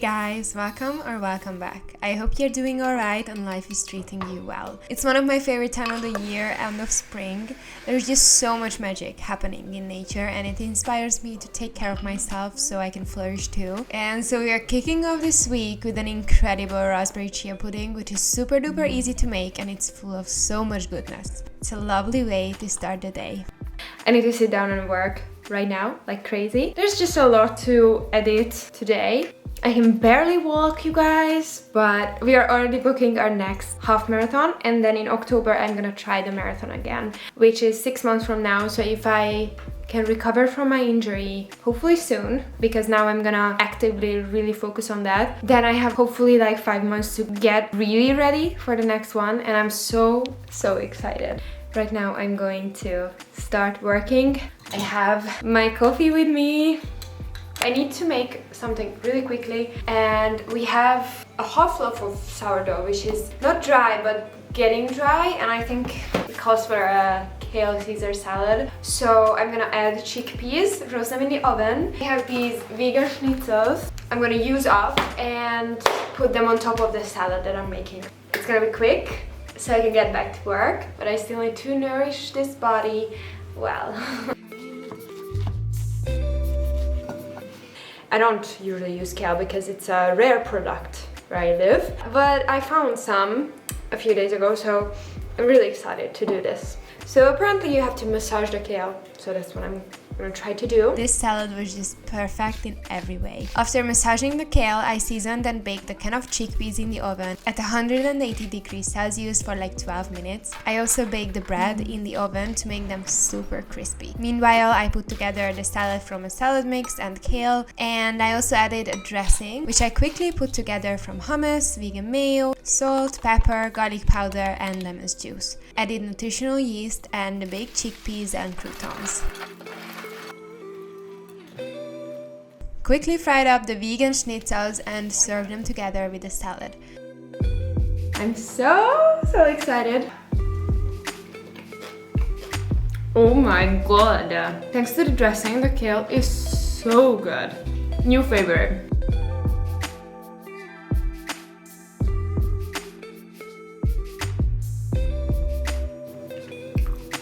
guys, welcome back. I hope you're doing alright and life is treating you well. It's one of my favorite time of the year, end of spring. There's just so much magic happening in nature and it inspires me to take care of myself so I can flourish too. And so we are kicking off this week with an incredible raspberry chia pudding, which is super duper easy to make and it's full of so much goodness. It's a lovely way to start the day. I need to sit down and work right now, like crazy. There's just a lot to edit today. I can barely walk, you guys, but we are already booking our next half marathon, and then in October I'm gonna try the marathon again, which is 6 months from now. So if I can recover from my injury, hopefully soon, because now I'm gonna actively really focus on that, then I have hopefully like 5 months to get really ready for the next one, and I'm so excited. Right now I'm going to start working. I have my coffee with me. I need to make something really quickly, and we have a half loaf of sourdough, which is not dry but getting dry, and I think it calls for a kale Caesar salad. So I'm gonna add chickpeas, roast them in the oven. I have these vegan schnitzels I'm gonna use up and put them on top of the salad that I'm making. It's gonna be quick so I can get back to work, but I still need to nourish this body well. I don't usually use kale because it's a rare product where I live, but I found some a few days ago, so I'm really excited to do this. So apparently you have to massage the kale, so that's what I'm gonna try to do. This salad was just perfect in every way. After massaging the kale, I seasoned and baked a can of chickpeas in the oven at 180 degrees Celsius for like 12 minutes. I also baked the bread in the oven to make them super crispy. Meanwhile, I put together the salad from a salad mix and kale, and I also added a dressing, which I quickly put together from hummus, vegan mayo, salt, pepper, garlic powder, and lemon juice. Added nutritional yeast and the baked chickpeas and croutons. Quickly fried up the vegan schnitzels and served them together with the salad. I'm so excited. Oh my god. Thanks to the dressing, the kale is so good. New favorite.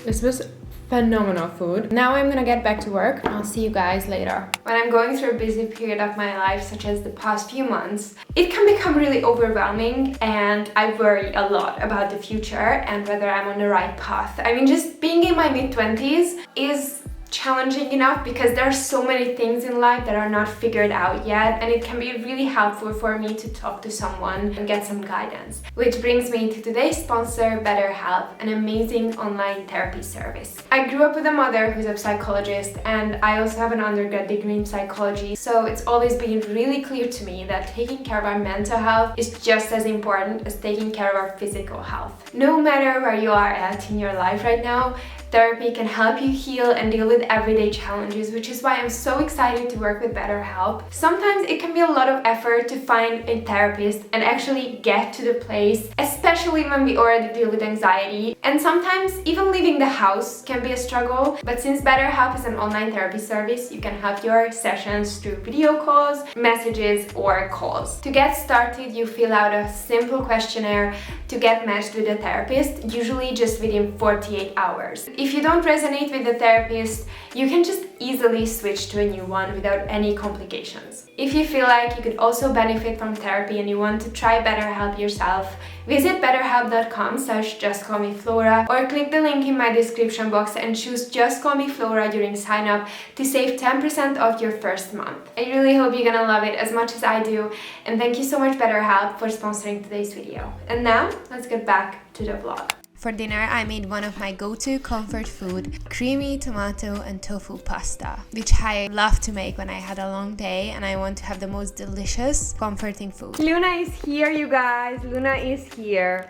This was phenomenal food. Now I'm gonna get back to work. I'll see you guys later. When I'm going through a busy period of my life, such as the past few months, it can become really overwhelming, and I worry a lot about the future and whether I'm on the right path. I mean, just being in my mid-20s is challenging enough because there are so many things in life that are not figured out yet, and it can be really helpful for me to talk to someone and get some guidance. Which brings me to today's sponsor, BetterHelp, an amazing online therapy service. I grew up with a mother who's a psychologist, and I also have an undergrad degree in psychology, so it's always been really clear to me that taking care of our mental health is just as important as taking care of our physical health. No matter where you are at in your life right now, therapy can help you heal and deal with everyday challenges, which is why I'm so excited to work with BetterHelp. Sometimes it can be a lot of effort to find a therapist and actually get to the place, especially when we already deal with anxiety. And sometimes even leaving the house can be a struggle, but since BetterHelp is an online therapy service, you can have your sessions through video calls, messages, or calls. To get started, you fill out a simple questionnaire to get matched with a therapist, usually just within 48 hours. If you don't resonate with the therapist, you can just easily switch to a new one without any complications. If you feel like you could also benefit from therapy and you want to try BetterHelp yourself, visit betterhelp.com/justcallmeflora or click the link in my description box and choose Just Call Me Flora during sign up to save 10% off your first month. I really hope you're gonna love it as much as I do, and thank you so much BetterHelp for sponsoring today's video. And now, let's get back to the vlog. For dinner, I made one of my go-to comfort food, creamy tomato and tofu pasta, which I love to make when I had a long day and I want to have the most delicious, comforting food. Luna is here, you guys. Luna is here.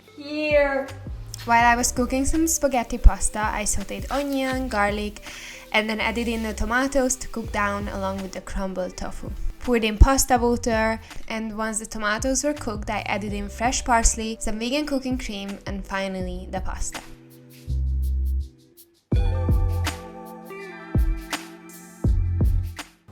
While I was cooking some spaghetti pasta, I sauteed onion, garlic, and then added in the tomatoes to cook down along with the crumbled tofu. Poured in pasta water, and once the tomatoes were cooked, I added in fresh parsley, some vegan cooking cream, and finally the pasta.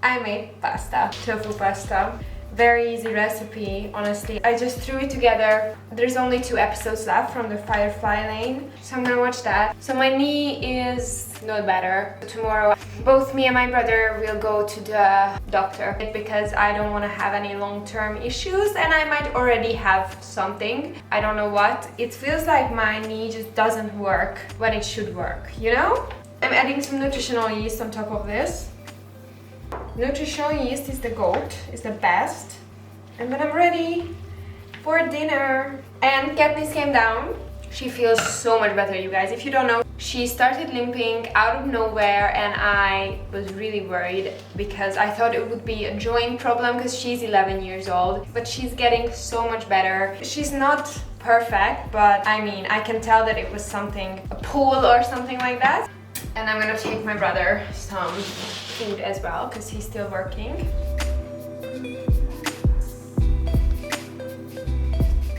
I made pasta, tofu pasta, Very easy recipe, honestly. I just threw it together. There's only 2 episodes left from the Firefly Lane, so I'm gonna watch that. So my knee is not better. Tomorrow, both me and my brother will go to the doctor because I don't want to have any long-term issues, and I might already have something. I don't know what. It feels like my knee just doesn't work when it should work, you know? I'm adding some nutritional yeast on top of this. Nutritional yeast is the goat, is the best. And then I'm ready for dinner. And Katniss came down. She feels so much better, you guys. If you don't know, she started limping out of nowhere, and I was really worried because I thought it would be a joint problem because she's 11 years old, but she's getting so much better. She's not perfect, but I mean, I can tell that it was something, a pull or something like that. And I'm gonna take my brother some food as well because he's still working.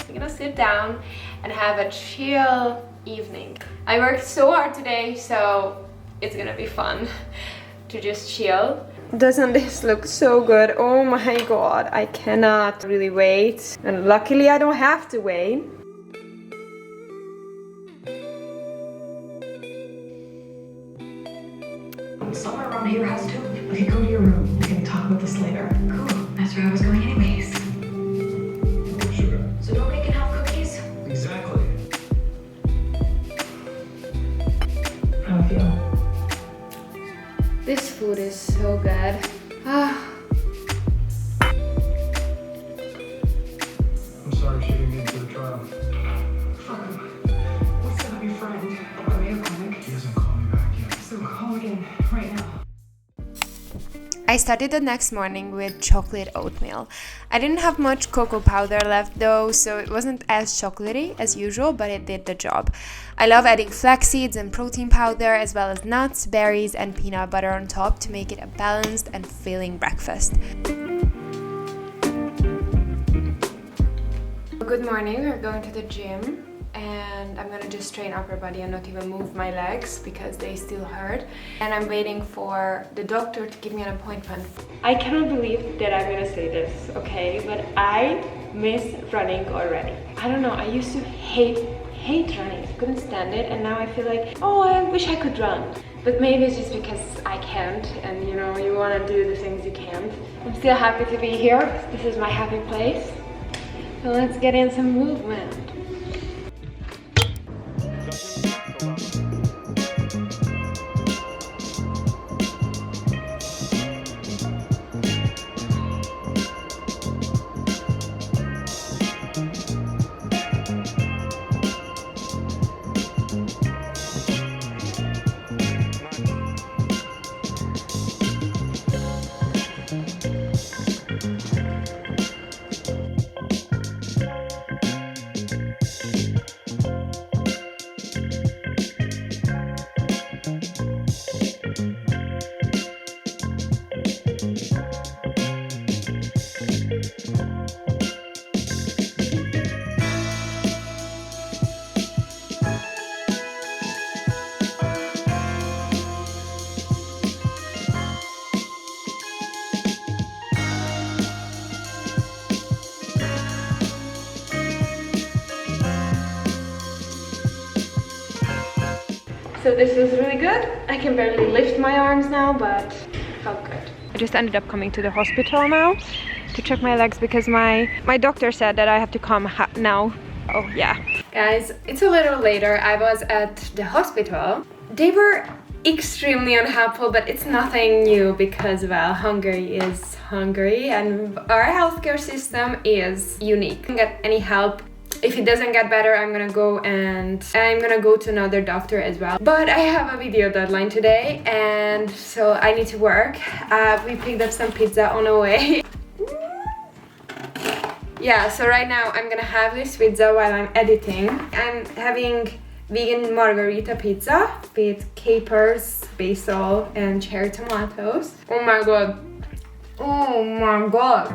We're gonna sit down and have a chill evening. I worked so hard today, so it's gonna be fun to just chill. Doesn't this look so good? Oh my god, I cannot really wait. And luckily I don't have to wait. Somewhere around here has to. Okay, go to your room. We can talk about this later. Cool. That's where I was going anyways. Sugar. So don't make enough cookies? Exactly. How do you feel? This food is so good. I'm sorry she didn't get to the trial. Fuck him. What's up, your friend? Are we a comic? He hasn't called me back yet. So call again, right now. I started the next morning with chocolate oatmeal. I didn't have much cocoa powder left though, so it wasn't as chocolatey as usual, but it did the job. I love adding flax seeds and protein powder, as well as nuts, berries, and peanut butter on top to make it a balanced and filling breakfast. Good morning, we're going to the gym. And I'm gonna just train upper body and not even move my legs because they still hurt. And I'm waiting for the doctor to give me an appointment. I cannot believe that I'm gonna say this, okay? But I miss running already. I don't know, I used to hate running. I couldn't stand it, and now I feel like, oh, I wish I could run. But maybe it's just because I can't, and you know, you wanna do the things you can't. I'm still happy to be here. This is my happy place. So let's get in some movement. So this was really good. I can barely lift my arms now, but it felt good. I just ended up coming to the hospital now to check my legs because my doctor said that I have to come now. Oh yeah. Guys, it's a little later. I was at the hospital. They were extremely unhelpful, but it's nothing new because, well, Hungary is Hungary and our healthcare system is unique. You don't get any help. If it doesn't get better, I'm gonna go to another doctor as well. But I have a video deadline today, and so I need to work. We picked up some pizza on the way. Yeah, so right now I'm gonna have this pizza while I'm editing. I'm having vegan margarita pizza with capers, basil, and cherry tomatoes. Oh my god. Oh my god.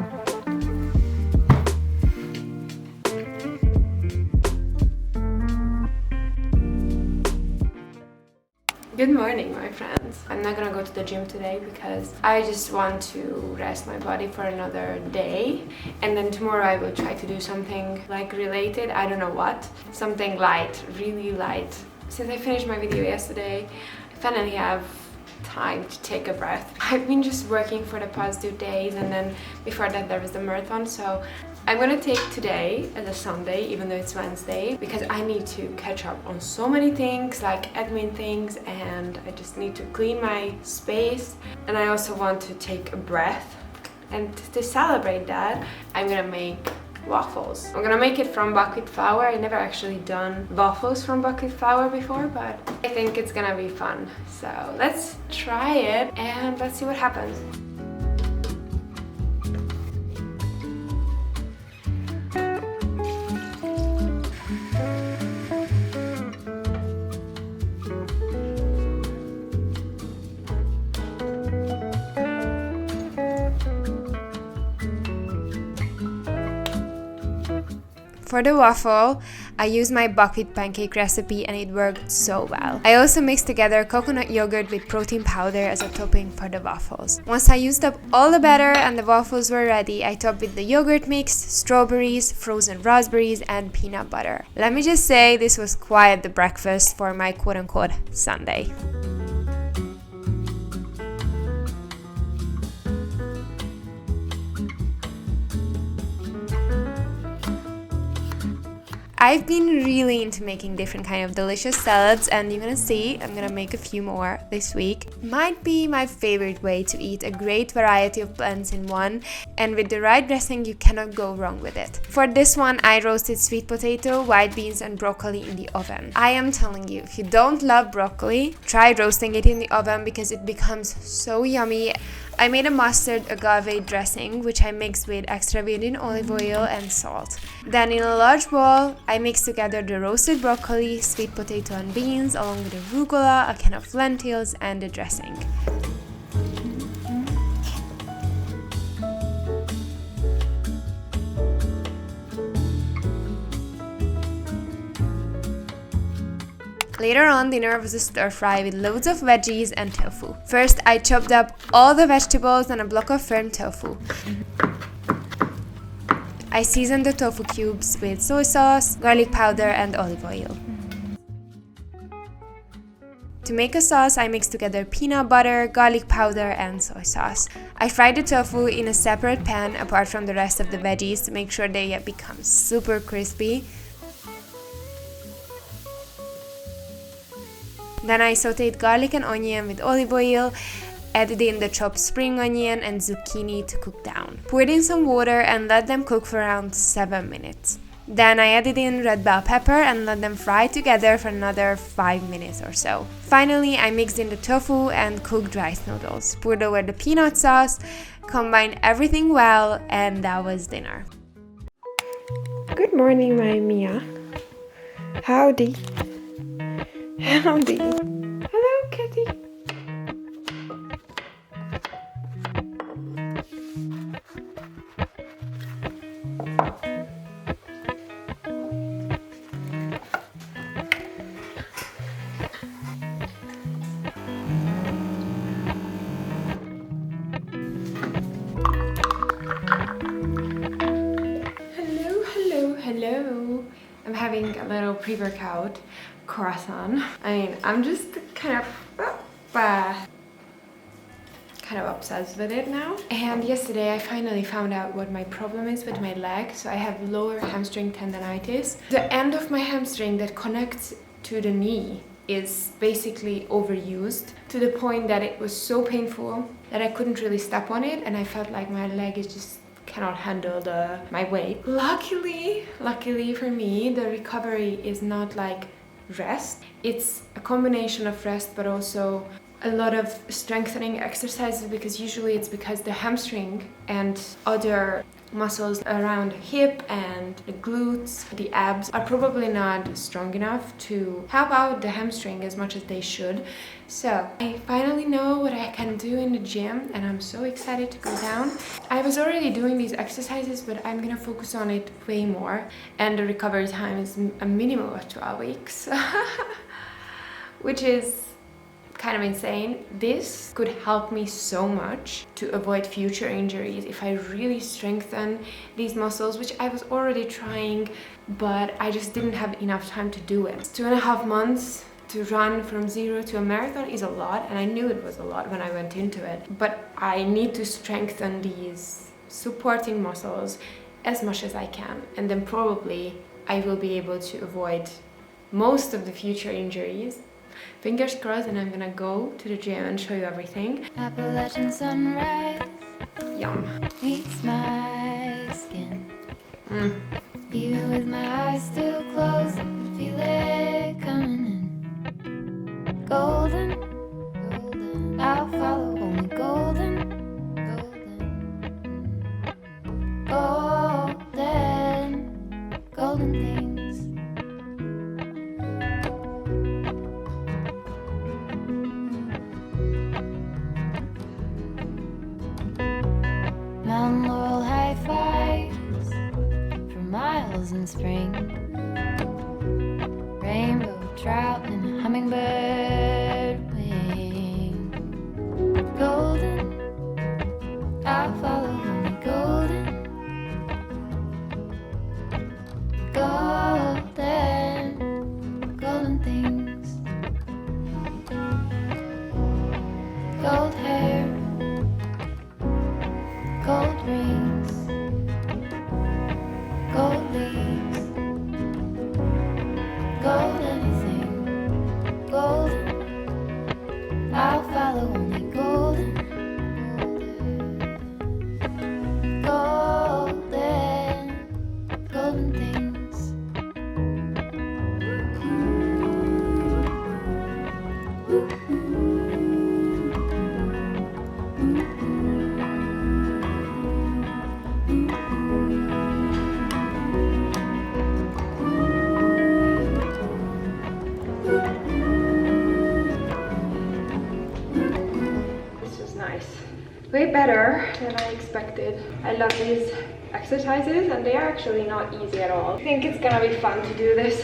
Good morning, my friends. I'm not gonna go to the gym today because I just want to rest my body for another day, and then tomorrow I will try to do something like related, I don't know what, something light, really light. Since I finished my video yesterday, I finally have time to take a breath. I've been just working for the past 2 days, and then before that there was the marathon, so I'm gonna take today as a Sunday, even though it's Wednesday, because I need to catch up on so many things, like admin things, and I just need to clean my space, and I also want to take a breath. And to celebrate that, I'm gonna make waffles. I'm gonna make it from buckwheat flour. I never actually done waffles from buckwheat flour before, but I think it's gonna be fun. So let's try it and let's see what happens. For the waffle, I used my buckwheat pancake recipe and it worked so well. I also mixed together coconut yogurt with protein powder as a topping for the waffles. Once I used up all the batter and the waffles were ready, I topped with the yogurt mix, strawberries, frozen raspberries, and peanut butter. Let me just say, this was quite the breakfast for my quote-unquote Sunday. I've been really into making different kind of delicious salads, and you're gonna see I'm gonna make a few more this week. Might be my favorite way to eat a great variety of blends in one, and with the right dressing you cannot go wrong with it. For this one I roasted sweet potato, white beans and broccoli in the oven. I am telling you, if you don't love broccoli, try roasting it in the oven because it becomes so yummy. I made a mustard agave dressing, which I mixed with extra virgin olive oil and salt. Then in a large bowl, I mixed together the roasted broccoli, sweet potato and beans, along with the arugula, a can of lentils, and the dressing. Later on, dinner was a stir fry with loads of veggies and tofu. First, I chopped up all the vegetables on a block of firm tofu. I seasoned the tofu cubes with soy sauce, garlic powder, and olive oil. To make a sauce, I mixed together peanut butter, garlic powder, and soy sauce. I fried the tofu in a separate pan apart from the rest of the veggies to make sure they become super crispy. Then I sauteed garlic and onion with olive oil, added in the chopped spring onion and zucchini to cook down. Poured in some water and let them cook for around 7 minutes. Then I added in red bell pepper and let them fry together for another 5 minutes or so. Finally, I mixed in the tofu and cooked rice noodles, poured over the peanut sauce, combined everything well, and that was dinner. Good morning, my Mia. Howdy. Howdy. Hello, kitty. Hello. I'm having a little pre-workout croissant. I mean, I'm just kind of obsessed with it now. And yesterday I finally found out what my problem is with my leg. So I have lower hamstring tendonitis. The end of my hamstring that connects to the knee is basically overused to the point that it was so painful that I couldn't really step on it, and I felt like my leg is just cannot handle my weight. Luckily for me, the recovery is not like rest. It's a combination of rest but also a lot of strengthening exercises, because usually it's because the hamstring and other muscles around the hip and the glutes, the abs are probably not strong enough to help out the hamstring as much as they should. So I finally know what I can do in the gym and I'm so excited to go down. I was already doing these exercises, but I'm gonna focus on it way more, and the recovery time is a minimum of 12 weeks which is kind of insane. This could help me so much to avoid future injuries if I really strengthen these muscles, which I was already trying, but I just didn't have enough time to do it. 2.5 months to run from 0 to a marathon is a lot, and I knew it was a lot when I went into it, but I need to strengthen these supporting muscles as much as I can, and then probably I will be able to avoid most of the future injuries. Fingers crossed, and I'm gonna go to the gym and show you everything. Appalachian sunrise Yum. meets my skin. Even with my eyes still closed, I can feel it coming in. Golden, golden, I'll follow only golden, golden, golden, golden things. Mountain laurel high fives for miles in spring. Rainbow trout and a hummingbird wing. Golden, I'll follow only golden. Golden, golden things. Gold hair, gold rings, gold leaves, gold anything, golden. I'll follow only golden, golden, golden things. This is nice. Way better than I expected. I love these exercises, and they are actually not easy at all. I think it's gonna be fun to do this.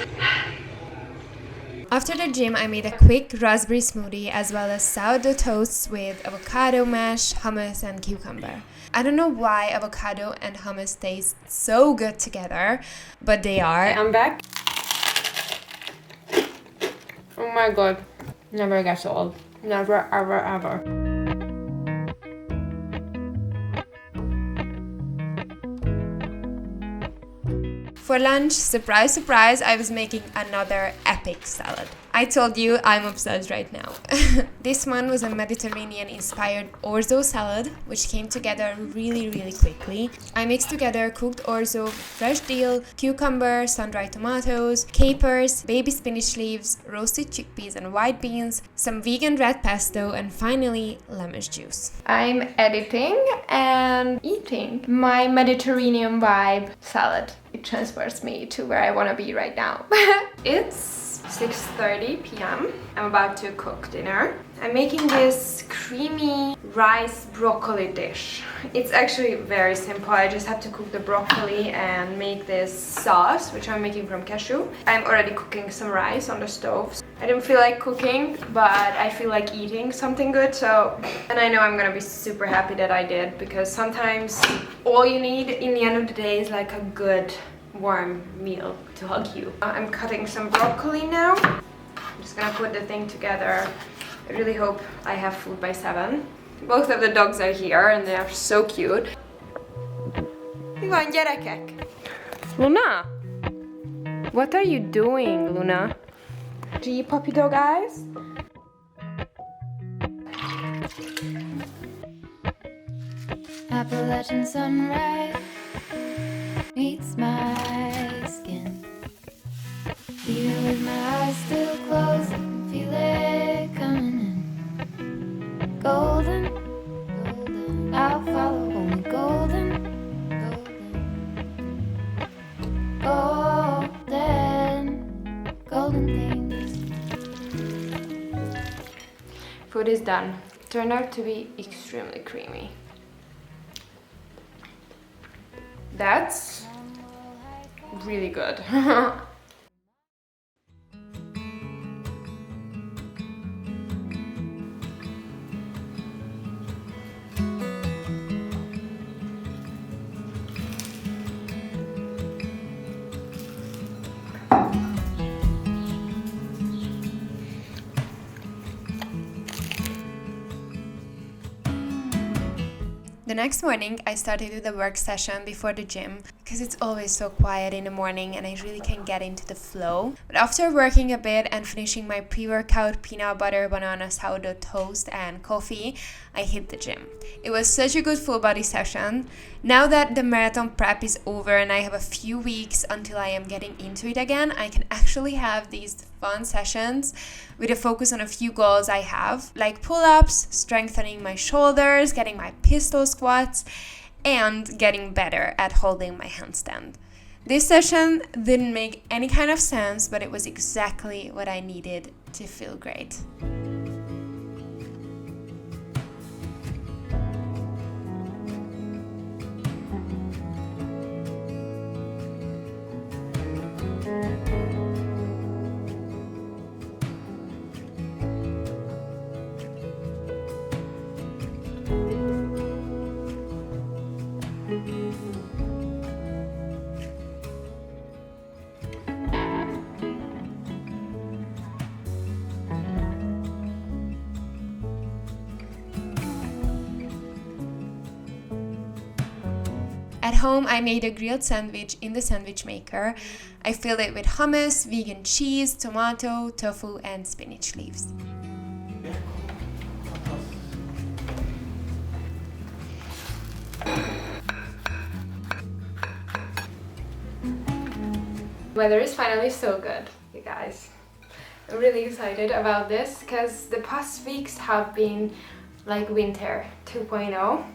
After the gym, I made a quick raspberry smoothie as well as sourdough toasts with avocado mash, hummus, and cucumber. I don't know why avocado and hummus taste so good together, but they are. I'm back. Oh my god. Never gets old. Never, ever, ever. For lunch, surprise, surprise, I was making another epic salad. I told you I'm obsessed right now. This one was a Mediterranean-inspired orzo salad, which came together really, really quickly. I mixed together cooked orzo, fresh dill, cucumber, sun-dried tomatoes, capers, baby spinach leaves, roasted chickpeas and white beans, some vegan red pesto, and finally lemon juice. I'm editing and eating my Mediterranean vibe salad. It transports me to where I want to be right now. It's 6:30 p.m. I'm about to cook dinner. I'm making this creamy rice broccoli dish. It's actually very simple. I just have to cook the broccoli and make this sauce, which I'm making from cashew. I'm already cooking some rice on the stove. I didn't feel like cooking, but I feel like eating something good, and I know I'm gonna be super happy that I did, because sometimes all you need in the end of the day is like a good warm meal to hug you. I'm cutting some broccoli now. I'm just gonna put the thing together. I really hope I have food by 7. Both of the dogs are here and they are so cute. Mi van, gyerekek? Luna? What are you doing, Luna? Do you puppy dog eyes? Appalachian sunrise meets my skin. Even with my eyes still closed, I can feel it coming in. Golden, golden, I'll follow only golden, golden, golden, golden things. Food is done. Turned out to be extremely creamy. That's really good. The next morning, I started with a work session before the gym because it's always so quiet in the morning and I really can get into the flow. But after working a bit and finishing my pre-workout peanut butter, banana, sourdough toast and coffee, I hit the gym. It was such a good full body session. Now that the marathon prep is over and I have a few weeks until I am getting into it again, I can actually have these fun sessions with a focus on a few goals I have, like pull-ups, strengthening my shoulders, getting my pistol squats, and getting better at holding my handstand. This session didn't make any kind of sense, but it was exactly what I needed to feel great. At home, I made a grilled sandwich in the sandwich maker. I filled it with hummus, vegan cheese, tomato, tofu, and spinach leaves. Weather is finally so good, you guys. I'm really excited about this because the past weeks have been like winter 2.0.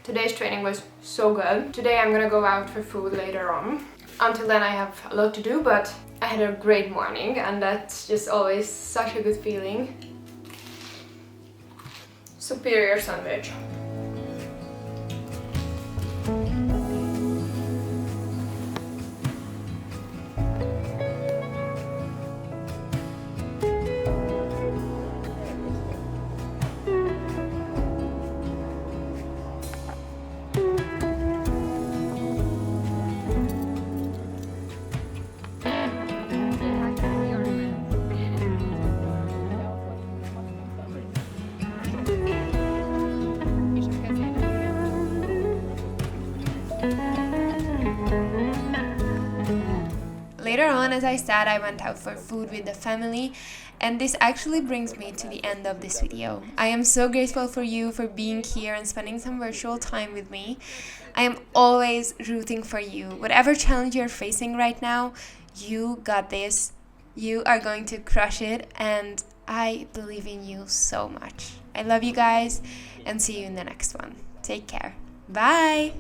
Today's training was so good. Today I'm gonna go out for food later on. Until then I have a lot to do, but I had a great morning and that's just always such a good feeling. Superior sandwich. Later on, as I said, I went out for food with the family, and this actually brings me to the end of this video. I am so grateful for you for being here and spending some virtual time with me. I am always rooting for you. Whatever challenge you're facing right now, you got this. You are going to crush it, and I believe in you so much. I love you guys, and see you in the next one. Take care. Bye!